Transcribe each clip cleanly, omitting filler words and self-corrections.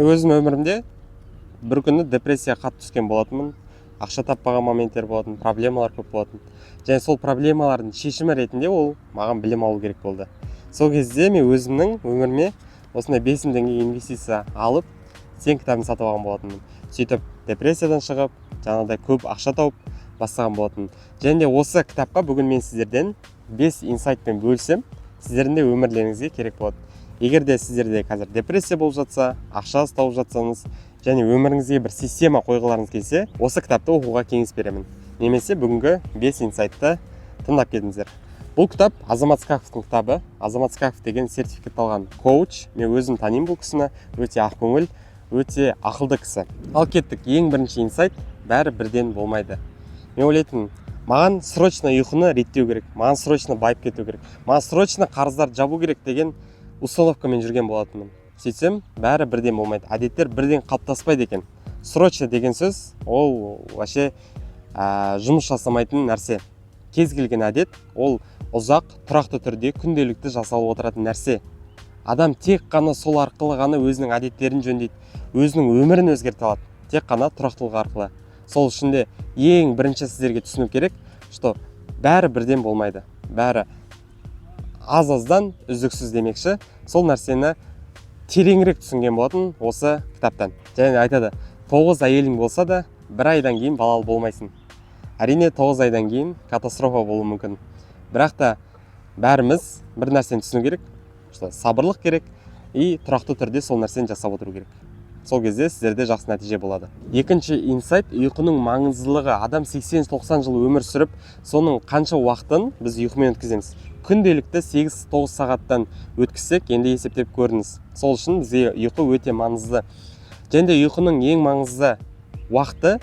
Өзім өмірімде бір күні депрессияға қатты түскен болатынмын. Ақша таппаған моменттер болатын, проблемалар көп болатын. Және сол проблемалардың шешімі ретінде ол маған білім алу керек болды. Сол кезде мен өзімнің өміріме осындай 5000 теңге инвестиция алып, сен кітабын сатып алған болатынмын. Сөйтіп депрессиядан шығып, жаңағыдай көп ақша тауып бастаған болатынмын. Және де осы кітапқа бүгін мен сіздерден 5 инсайтпен бөлсем, сіздердің де өмірлеріңізге керек болады. Егер де сіздерде қазір депрессия болып жатса, ақша тауып жатсаңыз, және өміріңізге бір система қойғыларыңыз келсе, осы кітапты оқуға кеңес беремін. Немесе бүгінгі 5 инсайтты тыңдап кетіңіздер. Бұл кітап Азамат Скаковтың кітабы. Азамат Скаков деген сертификат алған коуч. Мен өзім танимын бұл кісіні, өте ақкөңіл, өте ақылды кісі. Ал кеттік, ең бірінші инсайт: бәрі бірден болмайды. Мен ойлайтын, маған срочно ұйқыны реттеу керек, маған срочно байып кету керек, маған срочно қарыздарды жабу керек деген установкамен жүрген болатынмын. Сөйтсем, бәрі бірден болмайды. Әдеттер бірден қалыптаспайды екен. Срочно деген сөз, ол вообще жұмыс жасамайтын нәрсе. Кез келген әдет, ол ұзақ, тұрақты түрде күнделікті жасалып отыратын нәрсе. Адам тек қана сол арқылы ғана өзінің әдеттерін жөндейді, өзінің өмірін өзгерте алады. Тек қана тұрақтылық арқылы. Сол үшін де ең бірінші сіздерге түсіну керек, что бәрі бірден болмайды. Бәрі аз-аздан үздіксіз демекші. Сол нәрсені тереңірек түсінген болатын осы кітаптан. Және айтады, 9 әйелің болса да, 1 айдан кейін балалы болмайсың. Әрине 9 айдан кейін катастрофа болуы мүмкін. Бірақ та бәріміз бір нәрсені түсіну керек, сабырлық керек и тұрақты түрде сол нәрсені жасап отыру керек. Сол кезде сіздерде жақсы нәтиже болады. Екінші инсайт: ұйқының маңыздылығы. Адам 80-90 жыл өмір сүріп, соның қанша уақытын біз ұйқымен өткіземіз. Күнделікті 8-9 сағаттан өткізсек, енді есептеп көріңіз. Сол үшін бізге ұйқы өте маңызды. Және де ұйқының ең маңызды уақыты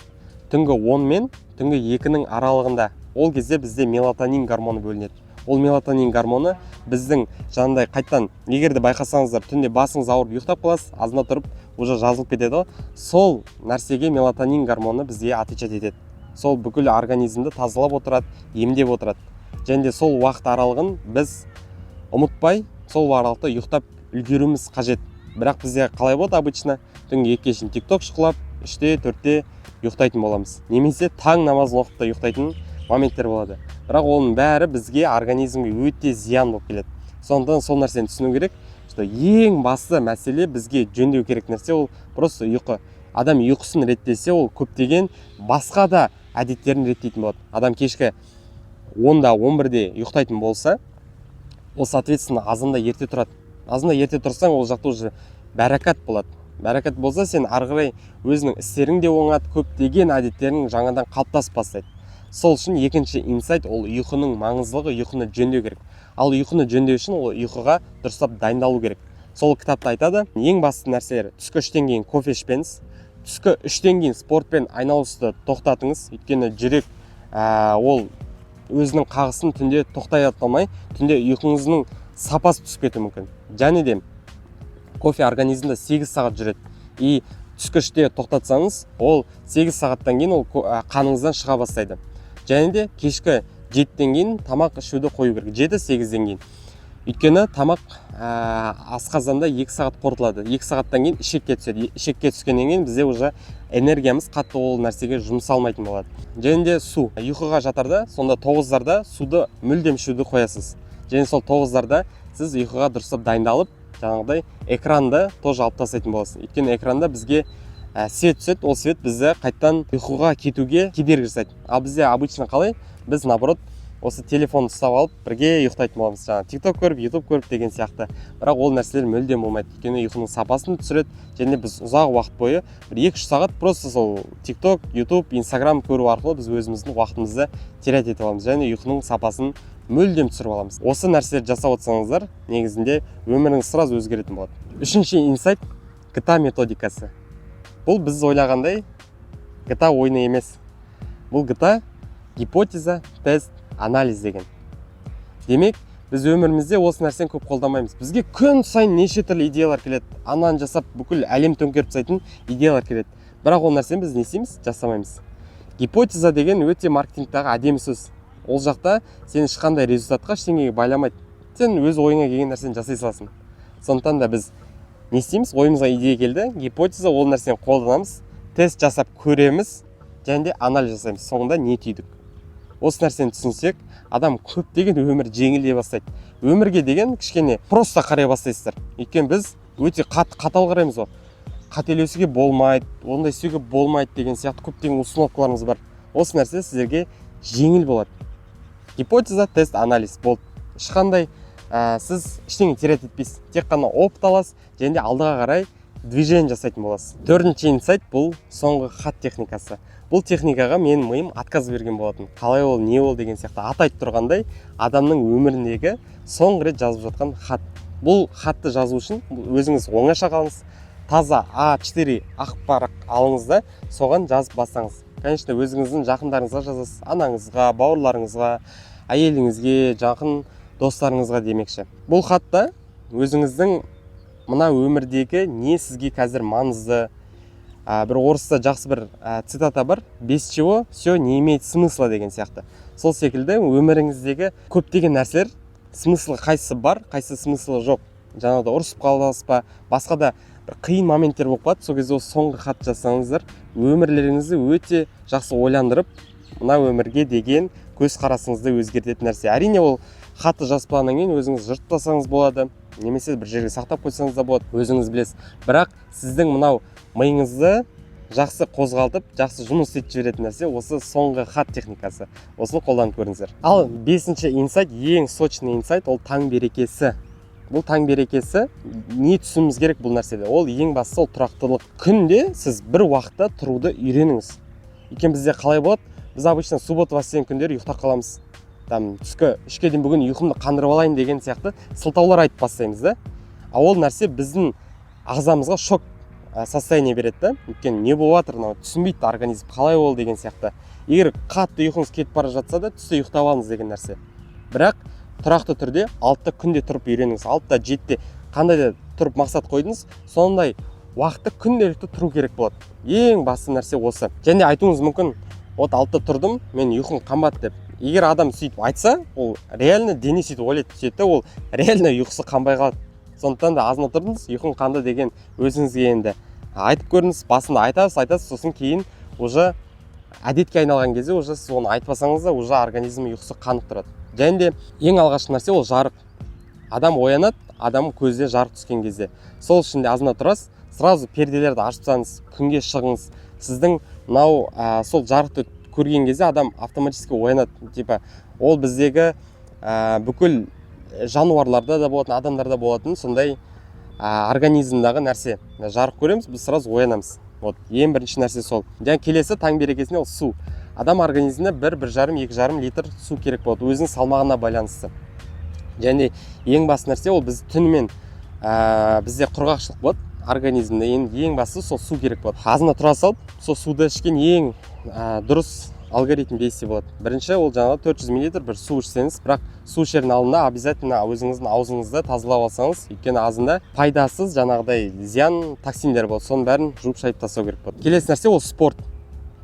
түнгі 10 мен түнгі 2-нің аралығында. Ол кезде бізде мелатонин гормоны бөлінеді. Ол мелатонин гормоны біздің жанындай қайттан, егер де байқасаңыздар, түнде басыңыз ауырып ұйықтап қаласыз, азында тұрып уже жазылып кетеді. Сол нәрсеге мелатонин гормоны бізге отвечать етеді. Сол бүкіл организмді тазалап отырады, емдеп отырады. Және де сол уақыт аралығын біз ұмытпай, сол аралықта ұйықтап үлгеруіміз қажет. Бірақ бізде қалай болады обычно? Түнгі 2-ге шейін TikTok шықылап, 3-те, 4-те ұйықтайтын боламыз. Немесе таң намазын оқып та ұйықтайтын моменттер болады. Бірақ оның бәрі бізге, организмге өте зиян болып келеді. Сондықтан сол нәрсені түсіну керек, что ең басты мәселе бізге жөндеу керек нәрсе ол просто ұйқы. Адам ұйқысын реттесе, ол көптеген басқа да әдеттерін реттейтін болады. Адам кешкі 10-да, 11-де ұйықтайтын болса, ол соответственно азында ерте тұрады. Азында ерте тұрсаң, ол жақта уже бәракат болады. Бәракат болса, сен арғырай өзінің істерің де оңады, көптеген әдеттерің жаңадан қалыптасып бастайды. Сол үшін екінші инсайт ол ұйқының маңыздылығы, ұйқыны жөндеу керек. Ал ұйқыны жөндеу үшін ол ұйқыға дұрыстап дайындалу керек. Сол кітапта айтады, ең басты нәрселер: түскі 3-тен кейін кофе ішпеңіз, түскі 3-тен кейін спортпен айналысуды тоқтатыңыз. Өйткені жүрек ол өзінің қағысын түнде тоқтай алмай, түнде ұйқыңыздың сапасы түсіп кетуі мүмкін. Және де кофе организмде 8 сағат жүреді. И түскі 3-те тоқтатсаңыз, ол 8 сағаттан кейін ол қаныңыздан шыға бастайды. Және де кешкі 7-тен кейін тамақ ішуді қою керек. 7-8-ден кейін. Өйткені тамақ асқазанда 2 сағат қорытылады. 2 сағаттан кейін ішекке түседі. Ішекке түскеннен кейін бізде уже энергиямыз қатты ол нәрсеге жұмсалмайтын болады. Және де су. Ұйқыға жатарда, сонда 9-зарда суды мүлдем ішуді қоясыз. Және сол 9-зарда сіз ұйқыға дұрыстап дайындалып, жаңағыдай экранды тоже алып тастайтын боласыз. Өйткені экранда бізге свет түседі, ол свет бізді қайттан ұйқыға кетуге кедергі жасайды. Ал бізде обычно қалай? Біз наоборот осы телефонды ұстап алып бірге ұйықтайтын боламыз. Жаңа TikTok көріп, YouTube көріп деген сияқты. Бірақ ол нәрселер мүлдем болмайды. Өйткені ұйқының сапасын түсіреді. Және біз ұзақ уақыт бойы 1-2-3 сағат просто сол TikTok, YouTube, Instagram көру арқылы біз өзіміздің уақытымызды терять етіп аламыз. Және ұйқының сапасын мүлдем түсіріп аламыз. Осы нәрселерді жасап отырсаңыздар, негізінде өміріңіз сразу өзгеретін болады. Үшінші инсайт: GTA методикасы. Бұл біз ойлағандай GTA ойыны емес. Бұл GTA гипотеза, тест, анализ деген. Демек, біз өмірімізде осы нәрсені көп қолдамаймыз. Бізге күн сайын неше түрлі идеялар келеді. Ананы жасап, бүкіл әлем төңкеріп тастайтын идеялар келеді. Бірақ ол нәрсені біз не істейміз? Жасамаймыз. Гипотеза деген өте маркетингтағы әдемі сөз. Ол жақта сен ешқандай результатқа ештеңеге байламайды. Сен өз ойыңа келген нәрсені жасай саласың. Сондықтан да біз не істейміз, ойымызға идея келді, гипотеза, ол нәрсені қолданамыз, тест жасап көреміз, және де анализ жасаймыз, соңында не түйдік. Осы нәрсені түсінсек, адам көптеген өмір жеңілдей бастайды. Өмірге деген кішкене просто қарай бастайсыздар. Өйткені біз өте қатал қараймыз ғой. Қателесуге болмайды, ондай істеуге болмайды деген сияқты көптеген установкаларымыз бар. Осы нәрсе сіздерге жеңіл болады. Гипотеза, тест, анализ болды. Ешқандай сіз ештеңе терет етпейсіз. Тек қана опыт аласыз, және де алдыға қарай движение жасайтын боласыз. Төртінші инсайт бұл соңғы хат техникасы. Бұл техникаға менің миым отказ берген болатын. Қалай ол, не ол деген сияқты атайтып тұрғандай, адамның өміріндегі соңғы рет жазып жатқан хат. Бұл хатты жазу үшін өзіңіз оңаша қалыңыз, таза А4 ақ парақ алыңыз да соған жазып бастаңыз. Конечно, өзіңіздің жақындарыңызға жазасыз, анаңызға, бауырларыңызға, әйеліңізге, жақын достарыңызға демекші. Бұл хатта өзіңіздің мына өмірдегі не сізге қазір маңызды, бір орыста жақсы бір цитата бар, без чего все не имеет смысла деген сияқты. Сол секілді өміріңіздегі көптеген нәрселер смыслы қайсысы бар, қайсысы смыслы жоқ. Жаңағыда ұрысып қаласыз ба, басқа да бір қиын моменттер болып қалады. Сол кезде осы соңғы хат жазсаңыздар, өмірлеріңізді өте жақсы ойландырып, мына өмірге деген көзқарасыңызды өзгертетін нәрсе. Әрине ол хатты жазбағаннан кейін өзіңіз жыртпасаңыз болады, немесе бір жерге сақтап қойсаңыз да болады, өзіңіз білесіз. Бірақ сіздің мынау миыңызды жақсы қозғалтып, жақсы жұмыс етіп жіберетін нәрсе осы соңғы хат техникасы. Осыны қолданып көріңіздер. Ал бесінші инсайт, ең сочный инсайт, ол таң берекесі. Бұл таң берекесі не түсінуіміз керек бұл нәрседе? Ол ең бастысы ол тұрақтылық. Күнде сіз бір уақытта тұруды үйреніңіз. Екен бізде қалай болады? Біз обычно суббота воскресенье күндері ұйықтап қаламыз. Түскі 3-ке дейін бүгін ұйқымды қандырып алайын деген сияқты сылтаулар айтып бастаймыз да. Ол нәрсе біздің ағзамызға шок состояние береді да. Өйткені не болып жатыр, түсінбейді организм, қалай ол деген сияқты. Егер қатты ұйқыңыз кетіп бара жатса да түсте ұйықтап алыңыз деген нәрсе. Бірақ тұрақты түрде 6-та күнде тұрып үйреніңіз. 6-та 7-те қандай да тұрып мақсат қойдыңыз, сондай уақытта күнделікті тұру керек болады. Ең басты нәрсе осы. Және айтуыңыз мүмкін, от 6-та тұрдым, мен ұйқым қымбат деп. Егер адам сөйтіп айтса, ол реально дене сөйтіп ойлайды, сөйтті, ол реально ұйқысы қанбай қалады. Сондықтан да азын отырдыңыз, ұйқым қанды деген өзіңізге енді айтып көріңіз, басында айтасыз, сосын кейін уже әдетке айналған кезде уже сіз оны айтпасаңыз да уже организм ұйқысы қанып тұрады. Және де ең алғашқы нәрсе ол жарық. Адам оянады, адам көзде жарық түскен кезде. Сол үшін де азында тұрасыз, сразу перделерді ашсаңыз, күнге шығыңыз. Сіздің мынау сол жарықты көрген кезде адам автоматически оянады. Типа ол біздегі бүкіл жануарларда да болатын, адамдарда болатын сондай организмдағы нәрсе. Жарық көреміз, біз сразу оянамыз. Ең бірінші нәрсе сол. Және келесі таң берекесіне ол су. Адам организміне 1-1,5-2,5 литр су керек болады, өзінің салмағына байланысты. Және ең басты нәрсе ол біз түнімен бізде құрғақшылық болады организмде. Ең бастысы сол су керек болады. Азында тұра салып, сол суды ішкен ең дұрыс алгоритм бейсе болады. Бірінші ол жаңағы 400 мл бір су ішсеңіз, бірақ су ішердің алдында обязательно өзіңіздің аузыңызды тазалап алсаңыз, өйткені азында пайдасыз жаңағыдай зиян токсиндер болады, соның бәрін жуып шайып тастау керек болады. Келесі нәрсе ол спорт.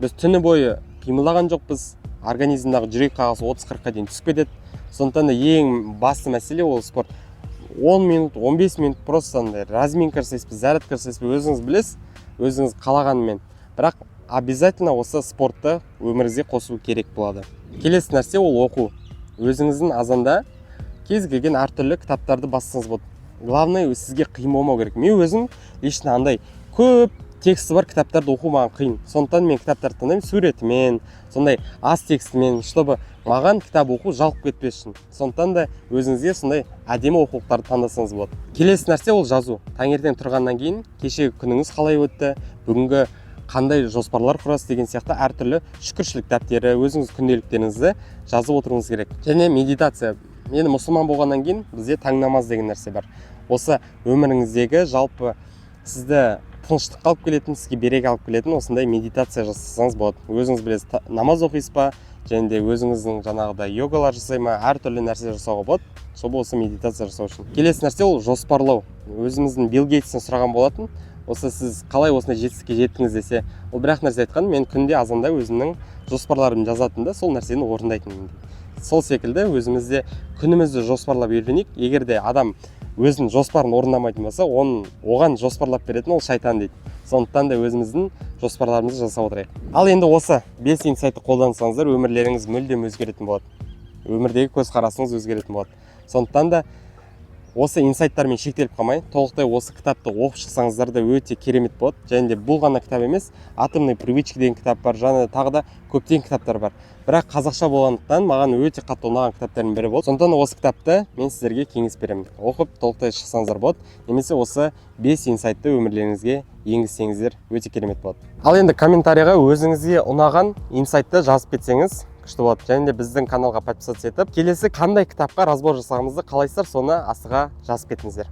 Біз түні бойы қимылдаған жоқпыз, организмдағы жүрек қағысы 30-40-қа дейін түсіп кетеді. Сондықтан да ең басты мәселе ол спорт. 10 минут, 15 минут просто разминка жасайсыз, зарядка жасайсыз, өзіңіз білесіз, өзіңіз қалағанымен. Бірақ обязательно осы спортты өміріңізге қосу керек болады. Келесі нәрсе ол оқу. Өзіңіздің азанда кез келген әртүрлі кітаптарды бассаңыз болады. Главное, сізге қиын болмау керек. Мен өзім лично андай көп тексті бар кітаптарды оқу маған қиын. Сондықтан мен кітаптарды таңдаймын суретімен, сондай аз текстімен, чтобы маған кітап оқу жалып кетпесін. Сондықтан да өзіңізге сондай әдемі оқулықтарды таңдасаңыз болады. Келесі нәрсе ол жазу. Таңертең тұрғаннан кейін кешегі күніңіз қалай өтті, бүгінгі қандай жоспарлар құрасыз деген сияқты әртүрлі шүкіршілік дәптері, өзіңіз күнделіктеріңізді жазып отыруыңыз керек. Және медитация. Мен мұсылман болғаннан кейін бізде таң намаз деген нәрсе бар. Осы өміріңіздегі жалпы сізді тыныштыққа алып келетін, сізге береке алып келетін осындай медитация жасасаңыз болады. Өзіңіз білесіз, намаз оқисыз ба, және де өзіңіздің жаңағыдай йогалар жасай ма, әртүрлі нәрсе жасауға болады. Сол осы медитация жасау үшін. Келесі нәрсе ол жоспарлау. Өзіміздің Билл Гейтстен сұраған болатын. Осы сіз қалай осындай жетістікке жеттіңіз десе, ол бір-ақ нәрсе айтқан, мен күнде азанда өзімнің жоспарларымды жазатын да сол нәрсені орындайтын. Сол секілді өзімізде күнімізді жоспарлап үйренейік. Егер де адам өзінің жоспарын орындамайтын болса, оған жоспарлап беретін ол шайтан дейді. Сондықтан да өзіміздің жоспарларымызды жасап отырайық. Ал енді осы 5 инсайтты қолдансаңыздар, өмірлеріңіз мүлдем өзгеретін болады. Өмірдегі көзқарасыңыз өзгеретін болады. Сондықтан да осы инсайттармен шектеліп қалмай, толықтай осы кітапты оқып шықсаңыздар да өте керемет болады. Және де бұл ғана кітап емес, атомный привычка деген кітап бар, және тағы да көптеген кітаптар бар. Бірақ қазақша болғандықтан маған өте қатты ұнаған кітаптардың бірі болды. Сондықтан осы кітапты мен сіздерге кеңес беремін. Оқып толықтай шықсаңыздар болады. Немесе осы 5 инсайтты өмірлеріңізге енгізсеңіздер өте керемет болады. Ал енді комментарийға өзіңізге ұнаған инсайтты жазып кетсеңіз күшті болады. Және де біздің каналға подписаться етіп, келесі қандай кітапқа разбор жасағымызды қалайсыздар, соны астыға жазып кетіңіздер.